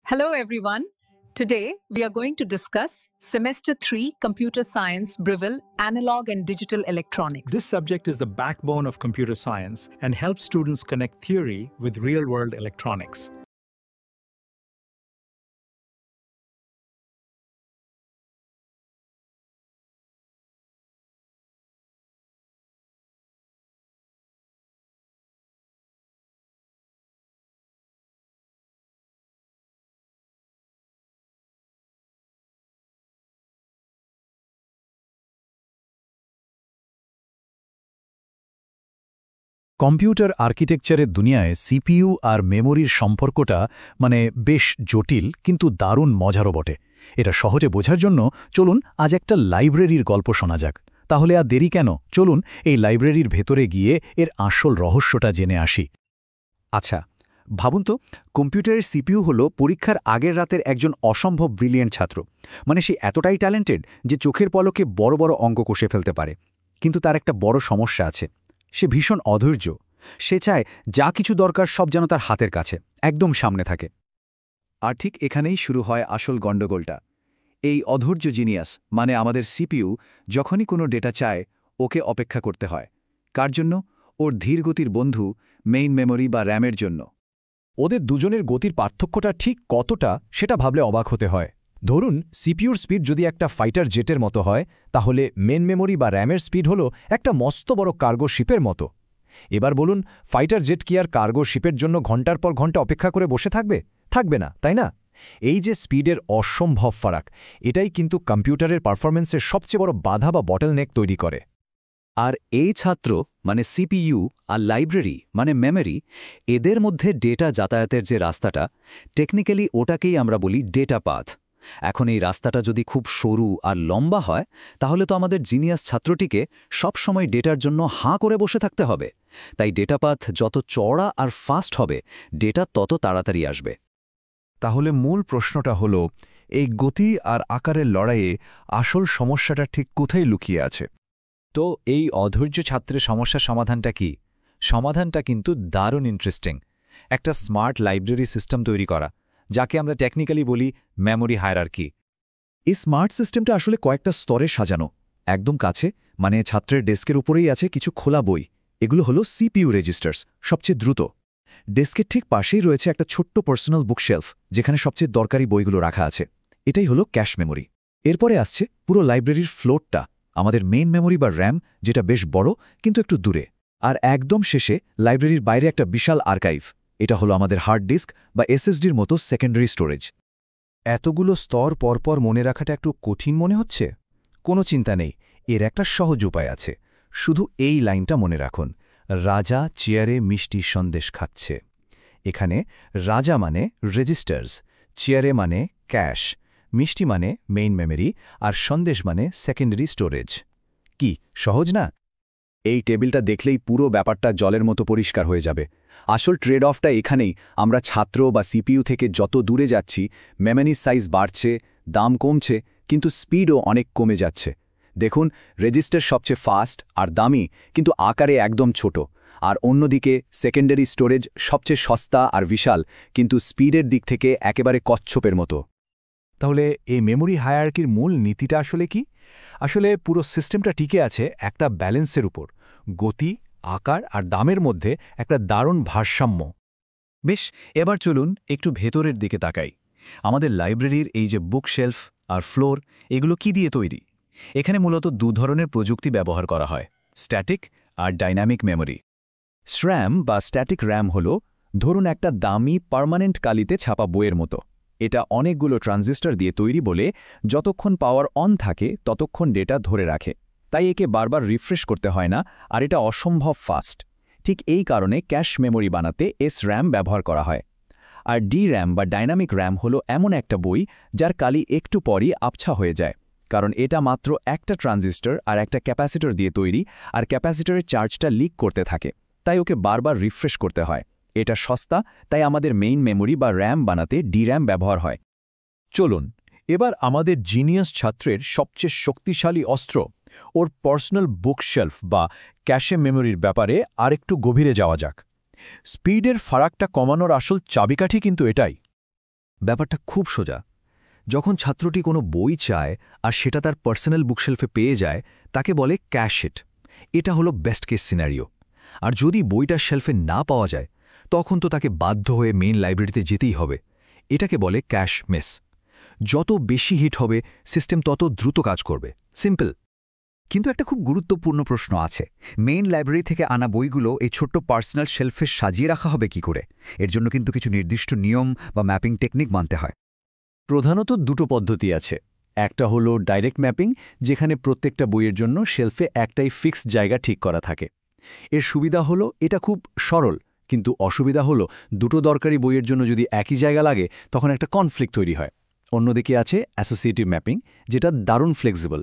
Hello, everyone. Today, we are going to discuss Semester 3 Computer Science Breville Analog and Digital Electronics. This subject is the backbone of computer science and helps students connect theory with real-world electronics. Computer আর্কিটেকচারের দুনিয়ায় CPU আর মেমোরির সম্পর্কটা বেশ জটিল কিন্তু দারুণ মজারও বটে। এটা সহজে বোঝার জন্য চলুন আজ একটা লাইব্রেরির গল্প শোনা যাক। তাহলে আর দেরি কেন, চলুন এই লাইব্রেরির ভেতরে গিয়ে এর আসল রহস্যটা জেনে আসি। আচ্ছা, ভাবুন তো, কম্পিউটারের সিপিইউ হলো পরীক্ষার আগের রাতের একজন অসম্ভব ব্রিলিয়েন্ট ছাত্র। সে এতটাই ট্যালেন্টেড যে চোখের পলকে বড় বড় অঙ্ক কষে ফেলতে পারে। কিন্তু তার একটা বড় সমস্যা আছে, সে ভীষণ অধৈর্য। সে চায় যা কিছু দরকার সব যেন তার হাতের কাছে, একদম সামনে থাকে। আর ঠিক এখানেই শুরু হয় আসল গণ্ডগোলটা। এই অধৈর্য জিনিয়াস আমাদের সিপিইউ যখনই কোনো ডেটা চায়, ওকে অপেক্ষা করতে হয়। কার জন্য? ওর ধীরগতির বন্ধু মেইন মেমোরি বা র্যামের জন্য। ওদের দুজনের গতির পার্থক্যটা ঠিক কতটা সেটা ভাবলে অবাক হতে হয়। ধরুন সিপিইউর স্পিড যদি একটা ফাইটার জেটের মতো হয়, তাহলে মেন মেমোরি বা র্যামের স্পিড হলো একটা মস্ত বড় কার্গো শিপের মতো। এবার বলুন, ফাইটার জেট কি আর কার্গো শিপের জন্য ঘন্টার পর ঘন্টা অপেক্ষা করে বসে থাকবে? থাকবে না, তাই না? এই যে স্পিডের অসম্ভব ফারাক, এটাই কিন্তু কম্পিউটারের পারফরমেন্সের সবচেয়ে বড় বাধা বা বটলনেক তৈরি করে। আর এই ছাত্র সিপিইউ আর লাইব্রেরি মেমোরি, এদের মধ্যে ডেটা যাতায়াতের যে রাস্তাটা, টেকনিক্যালি ওটাকেই আমরা বলি ডেটা পাথ। এখন এই রাস্তাটা যদি খুব সরু আর লম্বা হয়, তাহলে তো আমাদের জিনিয়াস ছাত্রটিকে সবসময় ডেটার জন্য হাঁ করে বসে থাকতে হবে। তাই ডেটা পাথ যত চওড়া আর ফাস্ট হবে, ডেটা তত তাড়াতাড়ি আসবে। তাহলে মূল প্রশ্নটা হলো, এই গতি আর আকারের লড়াইয়ে আসল সমস্যাটা ঠিক কোথায় লুকিয়ে আছে? তো এই অধৈর্য ছাত্রের সমস্যার সমাধানটা কি? সমাধানটা কিন্তু দারুণ ইন্টারেস্টিং। একটা স্মার্ট লাইব্রেরি সিস্টেম তৈরি করা, যাকে আমরা টেকনিক্যালি বলি মেমোরি হায়ারার্কি। এই স্মার্ট সিস্টেমটা আসলে কয়েকটা স্তরে সাজানো। একদম কাছে ছাত্রের ডেস্কের উপরেই আছে কিছু খোলা বই। এগুলো হলো সিপিইউ রেজিস্টার্স, সবচেয়ে দ্রুত। ডেস্কের ঠিক পাশেই রয়েছে একটা ছোট্ট পার্সোনাল বুকশেলফ, যেখানে সবচেয়ে দরকারি বইগুলো রাখা আছে। এটাই হলো ক্যাশ মেমোরি। এরপরে আসছে পুরো লাইব্রেরির ফ্লোরটা, আমাদের মেইন মেমোরি বা র্যাম, যেটা বেশ বড় কিন্তু একটু দূরে। আর একদম শেষে লাইব্রেরির বাইরে একটা বিশাল আর্কাইভ। এটা হলো আমাদের হার্ড ডিস্ক বা এসএসডির মতো সেকেন্ডারি স্টোরেজ। এতগুলো স্তর পরপর মনে রাখাটা একটু কঠিন মনে হচ্ছে? কোনো চিন্তা নেই, এর একটা সহজ উপায় আছে। শুধু এই লাইনটা মনে রাখুন, রাজা চেয়ারে মিষ্টি সন্দেশ খাচ্ছে। এখানে রাজা রেজিস্টার্স, চেয়ারে ক্যাশ, মিষ্টি মেইন মেমোরি, আর সন্দেশ সেকেন্ডারি স্টোরেজ। কি সহজ না? এই টেবিলটা দেখলেই পুরো ব্যাপারটা জলের মতো পরিষ্কার হয়ে যাবে। আসল ট্রেড অফটা এখানেই। আমরা ছাত্র বা সিপিইউ থেকে যত দূরে যাচ্ছি, মেমোরির সাইজ বাড়ছে, দাম কমছে, কিন্তু স্পিডও অনেক কমে যাচ্ছে। দেখুন, রেজিস্টার সবচেয়ে ফাস্ট আর দামি, কিন্তু আকারে একদম ছোট। আর অন্যদিকে সেকেন্ডারি স্টোরেজ সবচেয়ে সস্তা আর বিশাল, কিন্তু স্পিডের দিক থেকে একেবারে কচ্ছপের মতো। তাহলে এই মেমোরি হায়ারার্কির মূল নীতিটা আসলে কি? আসলে পুরো সিস্টেমটা টিকে আছে একটা ব্যালেন্সের উপর, গতি, আকার আর দামের মধ্যে একটা দারুণ ভারসাম্য। বেশ, এবার চলুন একটু ভেতরের দিকে তাকাই। আমাদের লাইব্রেরির এই যে বুকশেলফ আর ফ্লোর, এগুলো কি দিয়ে তৈরি? এখানে মূলত দু ধরনের প্রযুক্তি ব্যবহার করা হয়, স্ট্যাটিক আর ডাইনামিক মেমোরি। স্র্যাম বা স্ট্যাটিক র্যাম হল, ধরুন একটা দামি পার্মানেন্ট কালিতে ছাপা বইয়ের মতো। এটা অনেকগুলো ট্রানজিস্টর দিয়ে তৈরি বলে যতক্ষণ পাওয়ার অন থাকে ততক্ষণ ডেটা ধরে রাখে। তাই একে বারবার রিফ্রেশ করতে হয় না, আর এটা অসম্ভব ফাস্ট। ঠিক এই কারণে ক্যাশ মেমোরি বানাতে SRAM ব্যবহার করা হয়। আর DRAM বা ডাইনামিক র্যাম হলো এমন একটা বই যার কালি একটু পরই আবছা হয়ে যায়, কারণ এটা মাত্র একটা ট্রানজিস্টর আর একটা ক্যাপাসিটর দিয়ে তৈরি, আর ক্যাপাসিটরের চার্জটা লিক করতে থাকে, তাই ওকে বারবার রিফ্রেশ করতে হয়। এটা সস্তা, তাই আমাদের মেইন মেমোরি বা র্যাম বানাতে DRAM ব্যবহার হয়। চলুন এবার আমাদের জিনিয়াস ছাত্রের সবচেয়ে শক্তিশালী অস্ত্র, ওর পার্সোনাল বুকশেলফ বা ক্যাশে মেমোরির ব্যাপারে আরেকটু গভীরে যাওয়া যাক। স্পিডের ফারাকটা কমানোর আসল চাবিকাঠি কিন্তু এটাই। ব্যাপারটা খুব সোজা। যখন ছাত্রটি কোনো বই চায় আর সেটা তার পার্সোনাল বুকশেলফে পেয়ে যায়, তাকে বলে ক্যাশ হিট। এটা হলো বেস্ট কেস সিনারিও। আর যদি বইটার শেলফে না পাওয়া যায়, তখন তো তাকে বাধ্য হয়ে মেইন লাইব্রেরিতে যেতেই হবে। এটাকে বলে ক্যাশ মিস। যত বেশি হিট হবে, সিস্টেম তত দ্রুত কাজ করবে। সিম্পল। কিন্তু একটা খুব গুরুত্বপূর্ণ প্রশ্ন আছে। মেইন লাইব্রেরি থেকে আনা বইগুলো এই ছোট্ট পার্সোনাল শেলফে সাজিয়ে রাখা হবে কি করে? এর জন্য কিন্তু কিছু নির্দিষ্ট নিয়ম বা ম্যাপিং টেকনিক মানতে হয়। প্রধানত দুটো পদ্ধতি আছে। একটা হলো ডাইরেক্ট ম্যাপিং, যেখানে প্রত্যেকটা বইয়ের জন্য শেলফে একটাই ফিক্সড জায়গা ঠিক করা থাকে। এর সুবিধা হলো এটা খুব সরল, কিন্তু অসুবিধা হলো দুটো দরকারি বইয়ের জন্য যদি একই জায়গা লাগে, তখন একটা কনফ্লিক্ট তৈরি হয়। অন্যদিকে আছে অ্যাসোসিয়েটিভ ম্যাপিং, যেটা দারুণ ফ্লেক্সিবল।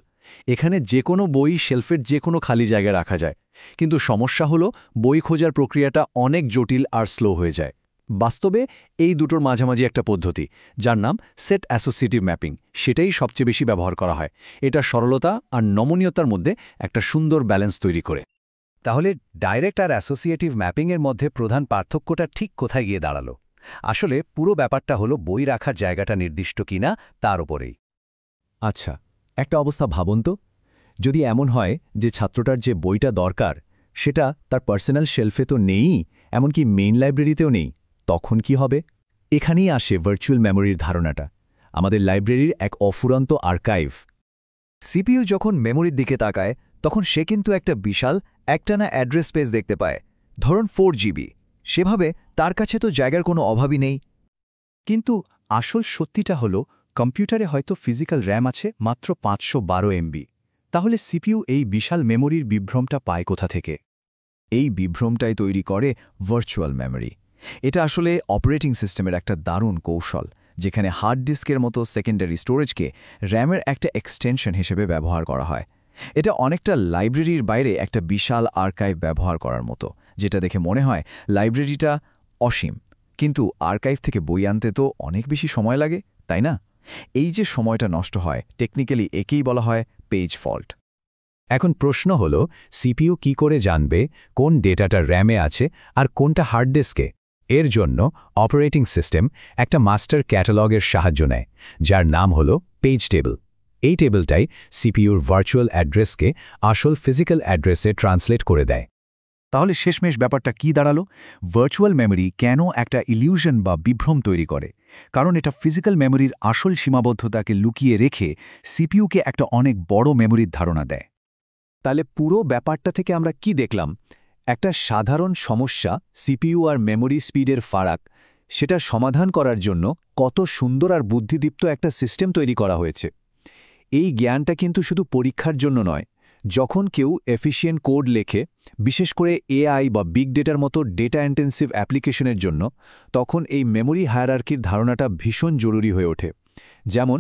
এখানে যে কোনো বই শেলফের যে কোনো খালি জায়গায় রাখা যায়, কিন্তু সমস্যা হলো বই খোঁজার প্রক্রিয়াটা অনেক জটিল আর স্লো হয়ে যায়। বাস্তবে এই দুটোর মাঝামাঝি একটা পদ্ধতি, যার নাম সেট অ্যাসোসিয়েটিভ ম্যাপিং, সেটাই সবচেয়ে বেশি ব্যবহার করা হয়। এটা সরলতা আর নমনীয়তার মধ্যে একটা সুন্দর ব্যালেন্স তৈরি করে। তাহলে ডাইরেক্ট আর অ্যাসোসিয়েটিভ ম্যাপিংয়ের মধ্যে প্রধান পার্থক্যটা ঠিক কোথায় গিয়ে দাঁড়ালো? আসলে পুরো ব্যাপারটা হলো বই রাখার জায়গাটা নির্দিষ্ট কিনা তার ওপরেই। আচ্ছা, একটা অবস্থা ভাবুন তো, যদি এমন হয় যে ছাত্রটার যে বইটা দরকার সেটা তার পার্সোনাল শেলফে তো নেই, এমনকি মেইন লাইব্রেরিতেও নেই, তখন কি হবে? এখানেই আসে ভার্চুয়াল মেমোরির ধারণাটা, আমাদের লাইব্রেরির এক অফুরন্ত আর্কাইভ। সিপিইউ যখন মেমোরির দিকে তাকায়, তখন সে কিন্তু একটা বিশাল একটানা অ্যাড্রেস স্পেস দেখতে পায়, ধরুন 4 GB। সেভাবে তার কাছে তো জায়গার কোনো অভাবই নেই। কিন্তু আসল সত্যিটা হলো, কম্পিউটারে হয়তো ফিজিক্যাল র্যাম আছে মাত্র 512 MB। তাহলে সিপিইউ এই বিশাল মেমোরির বিভ্রমটা পায় কোথা থেকে? এই বিভ্রমটাই তৈরি করে ভার্চুয়াল মেমোরি। এটা আসলে অপারেটিং সিস্টেমের একটা দারুণ কৌশল, যেখানে হার্ড ডিস্কের মতো সেকেন্ডারি স্টোরেজকে র্যামের একটা এক্সটেনশন হিসেবে ব্যবহার করা হয়। এটা অনেকটা লাইব্রেরির বাইরে একটা বিশাল আর্কাইভ ব্যবহার করার মতো, যেটা দেখে মনে হয় লাইব্রেরিটা অসীম, কিন্তু আর্কাইভ থেকে বই আনতে তো অনেক বেশি সময় লাগে, তাই না? এই যে সময়টা নষ্ট হয়, টেকনিক্যালি একেই বলা হয় পেজ ফল্ট। এখন প্রশ্ন হল, সিপিইউ কি করে জানবে কোন ডেটাটা র্যামে আছে আর কোনটা হার্ড ডিস্কে? এর জন্য অপারেটিং সিস্টেম একটা মাস্টার ক্যাটালগের সাহায্য নেয়, যার নাম হল পেজ টেবিল। এই টেবিলটাই সিপিইউর ভার্চুয়াল অ্যাড্রেসকে আসল ফিজিক্যাল অ্যাড্রেসে ট্রান্সলেট করে দেয়। তাহলে শেষমেশ ব্যাপারটা কি দাঁড়ালো? ভার্চুয়াল মেমোরি কেন একটা ইলিউশন বা বিভ্রম তৈরি করে? কারণ এটা ফিজিক্যাল মেমোরির আসল সীমাবদ্ধতাকে লুকিয়ে রেখে সিপিইউকে একটা অনেক বড় মেমোরির ধারণা দেয়। তাহলে পুরো ব্যাপারটা থেকে আমরা কি দেখলাম? একটা সাধারণ সমস্যা, সিপিইউ আর মেমোরি স্পিডের ফারাক, সেটা সমাধান করার জন্য কত সুন্দর আর বুদ্ধিদীপ্ত একটা সিস্টেম তৈরি করা হয়েছে। এই জ্ঞানটা কিন্তু শুধু পরীক্ষার জন্য নয়। যখন কেউ এফিশিয়েন্ট কোড লেখে, বিশেষ করে এআই বা বিগ ডেটার মতো ডেটা ইন্টেন্সিভ অ্যাপ্লিকেশনের জন্য, তখন এই মেমোরি হায়ারার্কির ধারণাটা ভীষণ জরুরি হয়ে ওঠে। যেমন